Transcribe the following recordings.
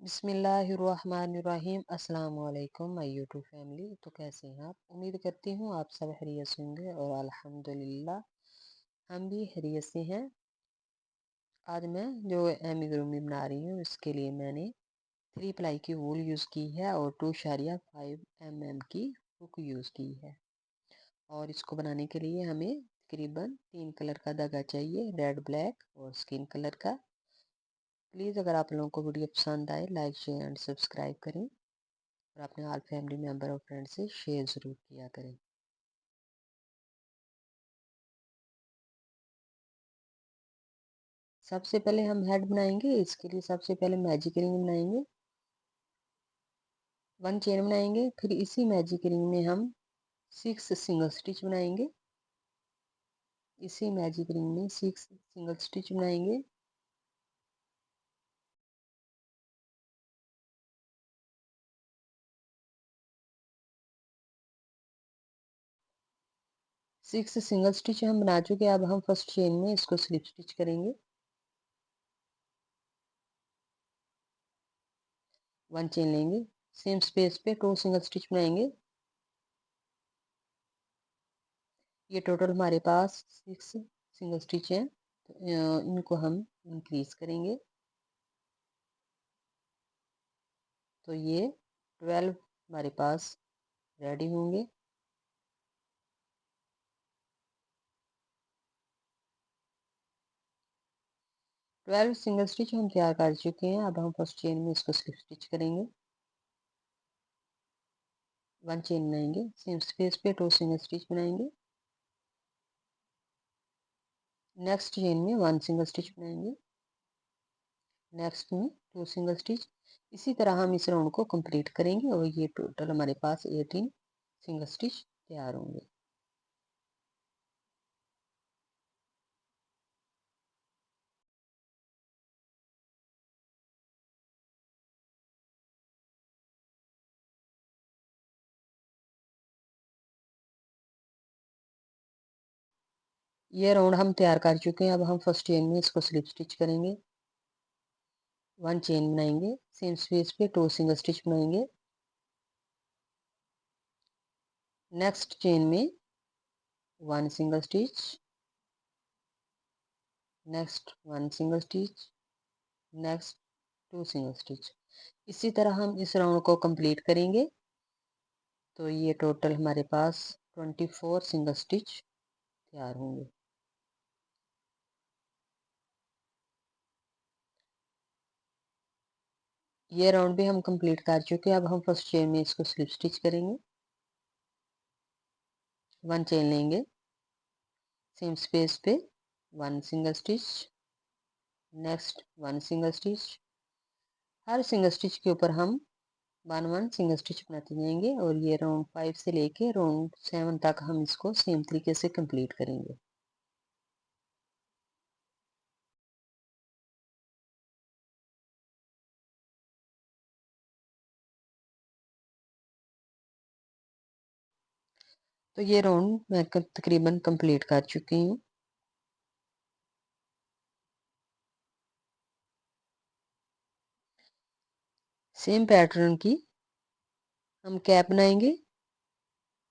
बिस्मिल्लाहिर्रहमानिर्रहीम। अस्सलाम वालेकुम माय यूट्यूब फैमिली। तो कैसे हैं आप? उम्मीद करती हूँ आप सब खैरियत से होंगे और अल्हम्दुलिल्लाह हम भी खैरियत से हैं। आज मैं जो एमिग्रोमी बना रही हूँ इसके लिए मैंने 3 प्लाई की वूल यूज़ की है और 2.5 mm की हुक यूज़ की है। और इसको बनाने के लिए हमें तकरीबन 3 कलर का धागा चाहिए, रेड, ब्लैक और स्किन कलर का। प्लीज़ अगर आप लोगों को वीडियो पसंद आए लाइक शेयर एंड सब्सक्राइब करें और अपने ऑल फैमिली मेम्बर और फ्रेंड से शेयर ज़रूर किया करें। सबसे पहले हम हेड बनाएंगे। इसके लिए सबसे पहले मैजिक रिंग बनाएंगे, 1 चेन बनाएंगे। फिर इसी मैजिक रिंग में हम 6 सिंगल स्टिच बनाएंगे। इसी मैजिक रिंग में 6 सिंगल स्टिच बनाएंगे। सिक्स सिंगल स्टिच हम बना चुके। अब हम फर्स्ट चेन में इसको स्लिप स्टिच करेंगे। 1 चेन लेंगे, सेम स्पेस पे 2 सिंगल स्टिच बनाएंगे। ये टोटल हमारे पास 6 सिंगल स्टिच हैं। तो इनको हम इंक्रीज करेंगे। तो ये 12 हमारे पास रेडी होंगे। ट्वेल्व सिंगल स्टिच हम तैयार कर चुके हैं। अब हम फर्स्ट चेन में इसको स्लिप स्टिच करेंगे। 1 चेन बनाएंगे, सेम स्पेस पे 2 सिंगल स्टिच बनाएंगे। नेक्स्ट चेन में 1 सिंगल स्टिच बनाएंगे। नेक्स्ट में 2 सिंगल स्टिच। इसी तरह हम इस राउंड को कंप्लीट करेंगे और ये टोटल हमारे पास 18 सिंगल स्टिच तैयार होंगे। ये राउंड हम तैयार कर चुके हैं। अब हम फर्स्ट चेन में इसको स्लिप स्टिच करेंगे। 1 चेन बनाएंगे, सेम स्पेस पे 2 सिंगल स्टिच बनाएंगे। नेक्स्ट चेन में 1 single stitch, next 1 single stitch, next 2 single stitch. इसी तरह हम इस राउंड को कंप्लीट करेंगे। तो ये टोटल हमारे पास 24 सिंगल स्टिच तैयार होंगे। ये राउंड भी हम कंप्लीट कर चुके हैं। अब हम फर्स्ट चेन में इसको स्लिप स्टिच करेंगे। 1 चेन लेंगे, सेम स्पेस पे 1 single stitch, next 1 single stitch. हर सिंगल स्टिच के ऊपर हम 1 सिंगल स्टिच बनाते जाएंगे और ये राउंड 5 से लेके राउंड 7 तक हम इसको सेम तरीके से कंप्लीट करेंगे। तो ये राउंड मैं तकरीबन कंप्लीट कर चुकी हूँ। सेम पैटर्न की हम कैप बनाएंगे।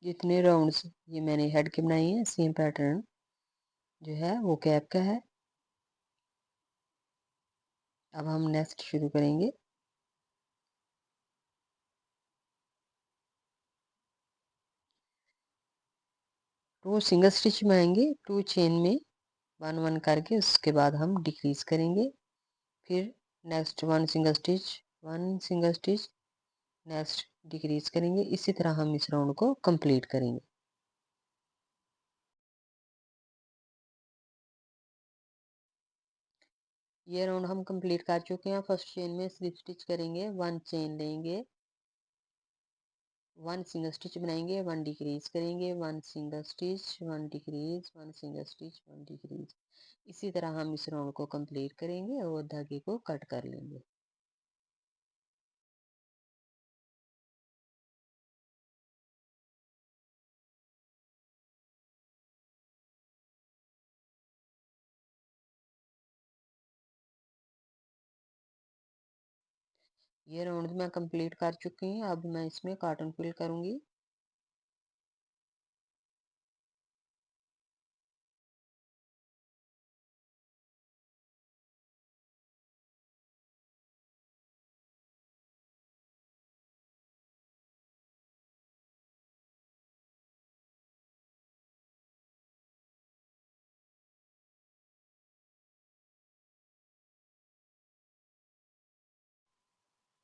जितने राउंड्स ये मैंने हेड के बनाई हैं सेम पैटर्न जो है वो कैप का है। अब हम नेक्स्ट शुरू करेंगे। टू सिंगल स्टिच बनाएंगे, 2 चेन में 1 1 करके उसके बाद हम डिक्रीज करेंगे। फिर next 1 single stitch, 1 single stitch, next decrease करेंगे। इसी तरह हम इस राउंड को कंप्लीट करेंगे। ये राउंड हम कंप्लीट कर चुके हैं। फर्स्ट चेन में स्लिप स्टिच करेंगे, 1 चेन लेंगे, 1 सिंगल स्टिच बनाएंगे, 1 डिक्रीज करेंगे, 1 single stitch, 1 decrease, 1 single stitch, 1 decrease. इसी तरह हम इस राउंड को कंप्लीट करेंगे और धागे को कट कर लेंगे। ये राउंड मैं कंप्लीट कर चुकी हूँ। अब मैं इसमें कॉटन फिल करूँगी।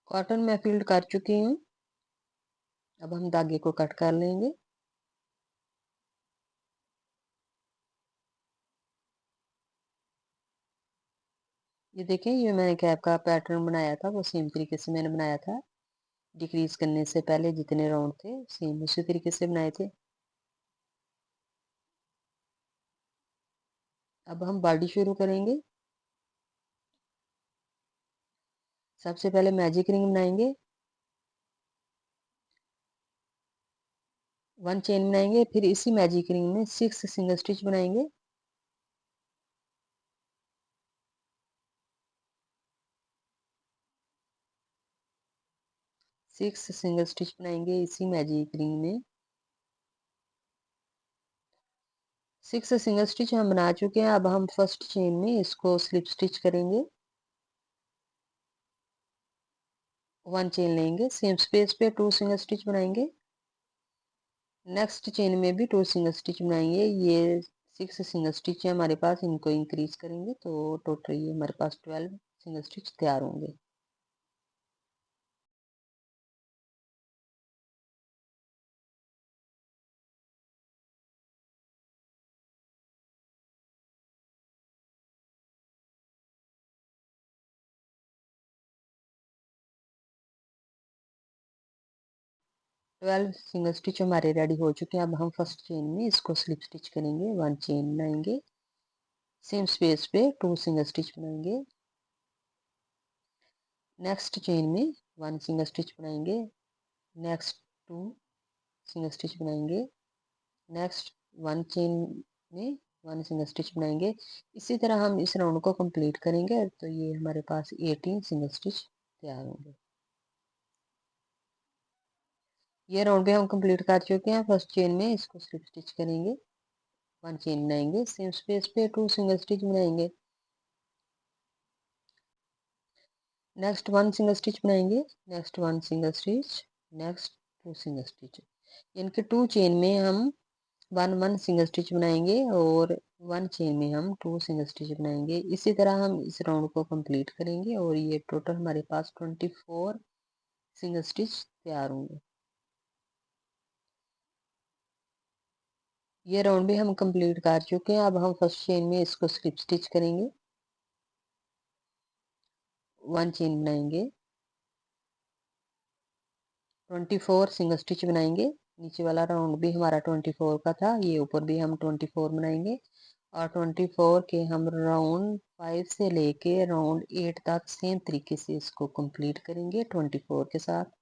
कॉटन मैं फिल कर चुकी हूँ। अब हम धागे को कट कर लेंगे। ये देखें, ये मैंने कैप का पैटर्न बनाया था, वो सेम तरीके से मैंने बनाया था। डिक्रीज करने से पहले जितने राउंड थे सेम उसी तरीके से बनाए थे। अब हम बॉडी शुरू करेंगे। सबसे पहले मैजिक रिंग बनाएंगे, 1 चेन बनाएंगे, फिर इसी मैजिक रिंग में 6 सिंगल स्टिच बनाएंगे। सिक्स सिंगल स्टिच बनाएंगे इसी मैजिक रिंग में। 6 सिंगल स्टिच हम बना चुके हैं। अब हम फर्स्ट चेन में इसको स्लिप स्टिच करेंगे। 1 चेन लेंगे, सेम स्पेस पे 2 सिंगल स्टिच बनाएंगे। नेक्स्ट चेन में भी 2 सिंगल स्टिच बनाएंगे। ये 6 सिंगल स्टिच है हमारे पास, इनको इंक्रीज करेंगे तो टोटल ये हमारे पास 12 सिंगल स्टिच तैयार होंगे। ट्वेल्व सिंगल स्टिच हमारे रेडी हो चुके हैं। अब हम फर्स्ट चेन में इसको स्लिप स्टिच करेंगे। 1 चेन बनाएंगे, सेम स्पेस पे 2 सिंगल स्टिच बनाएंगे। नेक्स्ट चेन में 1 सिंगल स्टिच बनाएंगे। नेक्स्ट 2 सिंगल स्टिच बनाएंगे। नेक्स्ट 1 चेन में 1 सिंगल स्टिच बनाएंगे। इसी तरह हम इस राउंड को कंप्लीट करेंगे तो ये हमारे पास 18 सिंगल स्टिच तैयार होंगे। ये राउंड भी हम कंप्लीट कर चुके हैं। फर्स्ट चेन में इसको स्लिप स्टिच करेंगे, 1 चेन बनाएंगे, सेम स्पेस पे 2 सिंगल स्टिच बनाएंगे। नेक्स्ट 1 सिंगल स्टिच बनाएंगे। Next 1 single stitch. Next 2 single stitch. इनके 2 चेन में हम 1 सिंगल स्टिच बनाएंगे और 1 चेन में हम 2 सिंगल स्टिच बनाएंगे। इसी तरह हम इस राउंड को कंप्लीट करेंगे और ये टोटल हमारे पास 24 सिंगल स्टिच तैयार होंगे। ये राउंड भी हम कंप्लीट कर चुके हैं। अब हम फर्स्ट चेन में इसको स्लिप स्टिच करेंगे, 1 चेन बनाएंगे, 24 सिंगल स्टिच बनाएंगे। नीचे वाला राउंड भी हमारा 24 का था, ये ऊपर भी हम 24 बनाएंगे और 24 के हम राउंड 5 से लेके राउंड 8 तक सेम तरीके से इसको कंप्लीट करेंगे 24 के साथ।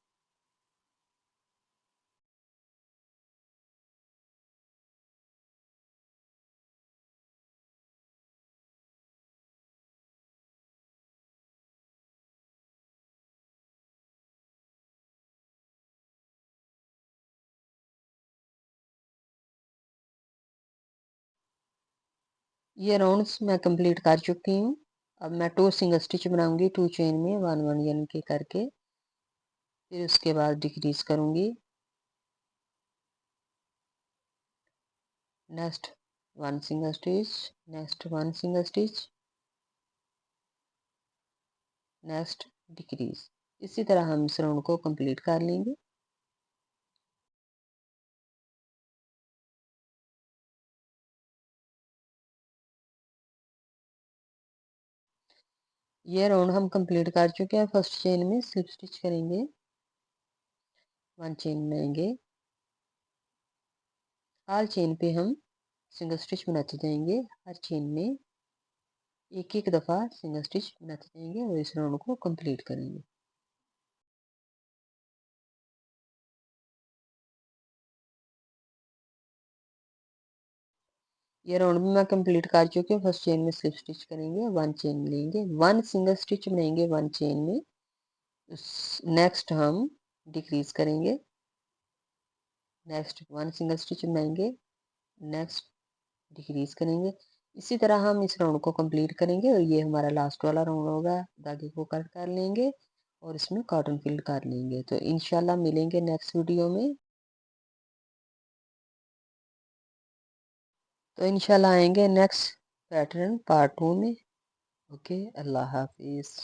ये राउंड्स मैं कंप्लीट कर चुकी हूँ। अब मैं 2 सिंगल स्टिच बनाऊंगी 2 चेन में 1 1 यानी के करके, फिर उसके बाद डिक्रीज करूंगी। Next 1 single stitch, next 1 single stitch, next decrease. इसी तरह हम इस राउंड को कंप्लीट कर लेंगे। ये राउंड हम कंप्लीट कर चुके हैं। फर्स्ट चेन में स्लिप स्टिच करेंगे, 1 चेन बनाएंगे। हर चेन पे हम सिंगल स्टिच बनाते जाएंगे। हर चेन में एक एक दफ़ा सिंगल स्टिच बनाते जाएंगे और इस राउंड को कंप्लीट करेंगे। ये राउंड भी मैं कंप्लीट कर चुकी हूँ। फर्स्ट चेन में स्लिप स्टिच करेंगे, 1 चेन लेंगे, 1 सिंगल स्टिच बनाएंगे 1 चेन में। नेक्स्ट हम डिक्रीज करेंगे, नेक्स्ट 1 सिंगल स्टिच बनाएंगे, नेक्स्ट डिक्रीज करेंगे। इसी तरह हम इस राउंड को कंप्लीट करेंगे और ये हमारा लास्ट वाला राउंड होगा। धागे को कट कर लेंगे और इसमें कॉटन फिल कर लेंगे। तो इंशाल्लाह मिलेंगे नेक्स्ट वीडियो में। तो इंशाल्लाह आएंगे नेक्स्ट पैटर्न पार्ट 2 में। ओके, अल्लाह हाफिज़।